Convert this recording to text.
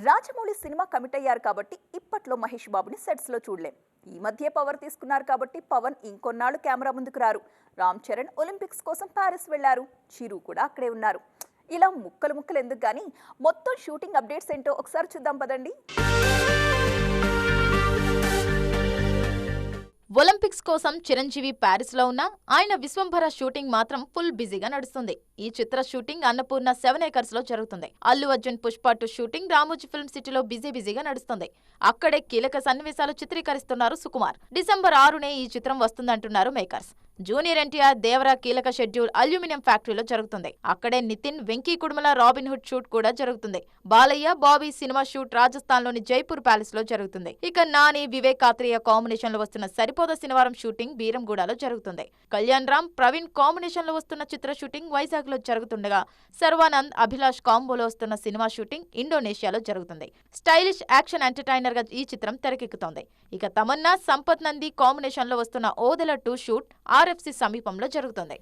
Rajamouli cinema commit అయ్యారు కాబట్టి ఇప్పట్లో మహేష్ బాబుని సెట్స్ లో చూడలేం. ఈ మధ్య పవర్ తీసుకున్నారు కాబట్టి పవన్ ఇంకొన్నాళ్ళు కెమెరా ముందుకు రారు. రామ్ చరణ్ ఒలింపిక్స్ కోసం ప్యారిస్ వెళ్లారు. చిరు కూడా అక్కడే ఉన్నారు. ఇలా ముక్కలు ముక్కలు ఎందుకు గానీ మొత్తం షూటింగ్ అప్డేట్స్ ఏంటో ఒకసారి చూద్దాం పదండి. ఒలింపిక్స్ కోసం చిరంజీవి ప్యారిస్ లో ఉన్న ఆయన విశ్వంభర షూటింగ్ మాత్రం ఫుల్ బిజీగా నడుస్తుంది. ఈ చిత్ర షూటింగ్ అన్నపూర్ణ 7 acres లో జరుగుతుంది. అల్లు అర్జున్ పుష్ప 2 షూటింగ్ రామోజీ ఫిల్మ్ సిటీలో బిజీగా నడుస్తుంది. అక్కడే కీలక సన్నివేశాలు చిత్రీకరిస్తున్నారు సుకుమార్. డిసెంబర్ 6నే ఈ చిత్రం వస్తుందంటున్నారు మేకర్స్. జూనియర్ ఎన్టీఆర్ దేవరా కీలక షెడ్యూల్ అల్యూమినియం ఫ్యాక్టరీలో జరుగుతుంది. అక్కడే Nithin, Venky Kudumula Robin Hood shoot కూడా జరుగుతుంది. బాలయ్య, బాబీ సినిమా షూట్ రాజస్థాన్ లోని జైపూర్ ప్యాలెస్ లో జరుగుతుంది. ఇక నాని, వివేక్ కాత్రియా కాంబినేషన్ లో వస్తున్న సరిపోద శనివారం షూటింగ్ బీరంగూడలో జరుగుతుంది. కళ్యాణ్ రామ్, ప్రవీణ్ కాంబినేషన్ లో వస్తున్న చిత్ర షూటింగ్ వైజాగ్ లో జరుగుతుండగా శర్వానంద్, అభిలాష్ కాంబోలో వస్తున్న సినిమా షూటింగ్ ఇండోనేషియాలో జరుగుతుంది. స్టైలిష్ యాక్షన్ ఎంటర్టైనర్ గా ఈ చిత్రం తెరకెక్కుతోంది. ఇక తమన్నా, సంపత్ నంది కాంబినేషన్ లో వస్తున్న ఓదెల 2 షూట్ RFC సమీపంలో జరుగుతుంది.